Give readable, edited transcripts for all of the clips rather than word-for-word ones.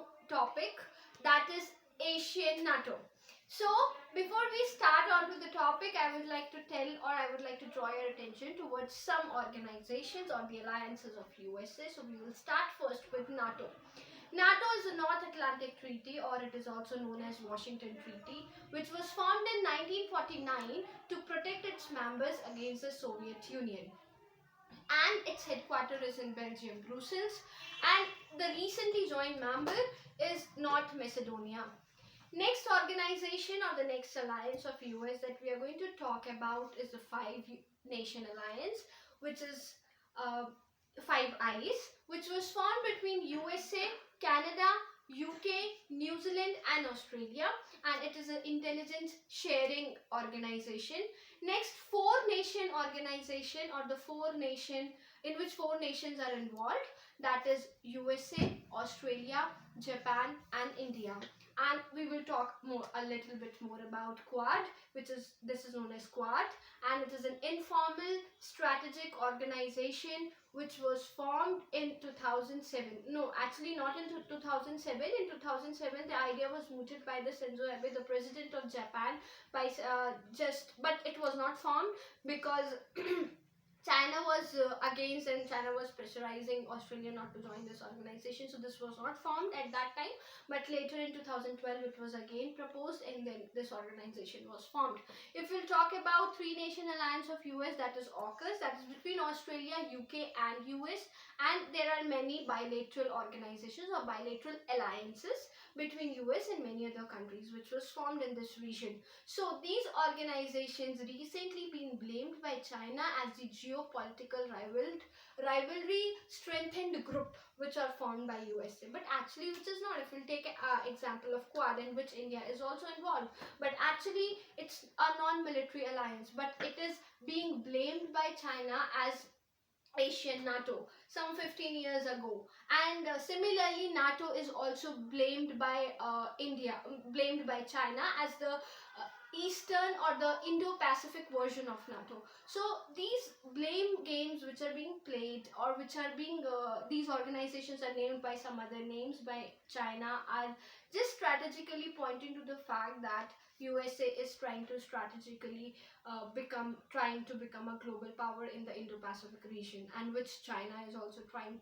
new topic, that is Asian NATO. So before we start on to the topic, I would like to tell, or I would like to draw your attention towards some organizations or the alliances of USA. So we will start first with NATO. NATO is the North Atlantic Treaty, or it is also known as Washington Treaty, which was formed in 1949 to protect its members against the Soviet Union. And its headquarters is in Belgium, Brussels, and the recently joined member is North Macedonia. Next organization or the next alliance of US that we are going to talk about is the Five Nation Alliance, which is Five Eyes, which was formed between USA, Canada, UK, New Zealand and Australia, and it is an intelligence sharing organization. Next, Four Nation organization, or the four nation, in which four nations are involved, that is USA, Australia, Japan and India. And we will talk a little bit more about Quad, this is known as Quad, and it is an informal strategic organization which was formed in 2007. No, actually not in 2007. In 2007, the idea was mooted by the Shinzo Abe, the president of Japan, but it was not formed because China was against, and China was pressurizing Australia not to join this organization. So this was not formed at that time. But later in 2012, it was again proposed, and then this organization was formed. If we'll talk about Three Nation Alliance of US, that is AUKUS, that is between Australia, UK and US. And there are many bilateral organizations or bilateral alliances between US and many other countries which was formed in this region. So these organizations recently been blamed by China as the geopolitical rivalry strengthened group which are formed by USA, but actually which is not. If we'll take an example of Quad, in which India is also involved, but actually it's a non-military alliance, but it is being blamed by China as Asian NATO some 15 years ago. And similarly, NATO is also blamed by blamed by China as the Eastern or the Indo-Pacific version of NATO. So these blame games which are being played, or which are being these organizations are named by some other names by China, are just strategically pointing to the fact that USA is trying to strategically become a global power in the Indo-Pacific region, and which China is also trying.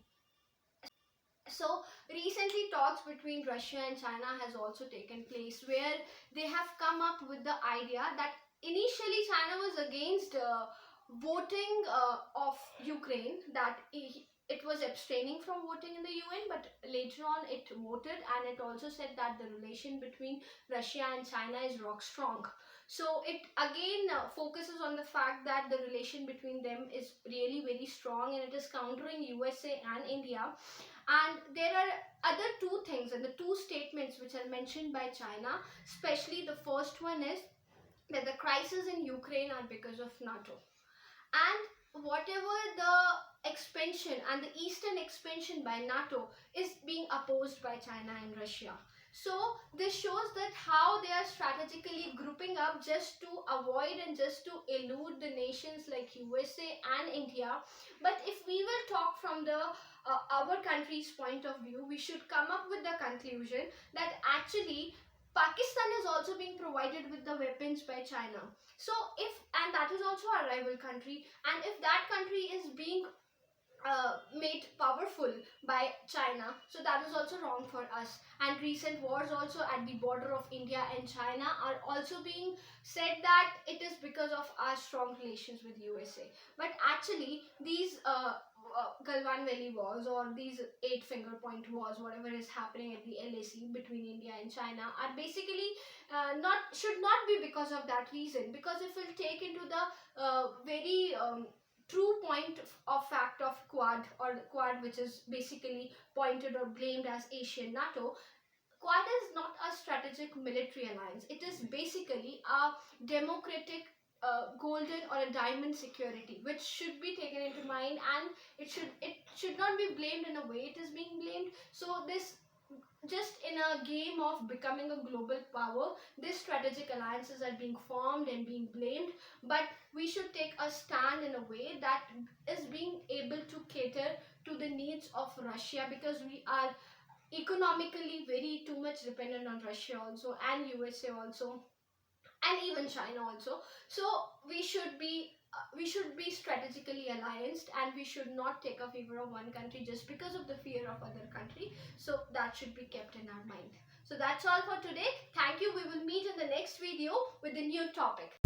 So recently talks between Russia and China has also taken place, where they have come up with the idea that initially China was against voting of Ukraine, that it was abstaining from voting in the UN, but later on it voted, and it also said that the relation between Russia and China is rock strong. So it again focuses on the fact that the relation between them is really very strong, and it is countering USA and India. And there are other two things and the two statements which are mentioned by China, especially the first one is that the crisis in Ukraine are because of NATO. And whatever the expansion and the eastern expansion by NATO is being opposed by China and Russia. So this shows that how they are strategically grouping up just to avoid and just to elude the nations like USA and India. But if we will talk from the our country's point of view, we should come up with the conclusion that actually Pakistan is also being provided with the weapons by China. So and that is also a rival country, and if that country is being made powerful by China, so that is also wrong for us. And recent wars also at the border of India and China are also being said that it is because of our strong relations with USA. But actually these Galwan Valley wars, or these 8 finger point wars, whatever is happening at the LAC between India and China, are basically should not be because of that reason. Because if we'll take into the very true point of fact of Quad, or Quad which is basically pointed or blamed as Asian NATO, Quad is not a strategic military alliance. It is basically a democratic golden or a diamond security, which should be taken into mind, and it should not be blamed in a way it is being blamed. So this, just in a game of becoming a global power, these strategic alliances are being formed and being blamed, but we should take a stand in a way that is being able to cater to the needs of Russia, because we are economically very too much dependent on Russia also, and USA also, and even China also. So we should be strategically allianced, and we should not take a favor of one country just because of the fear of other country. So that should be kept in our mind. So that's all for today. Thank you. We will meet in the next video with a new topic.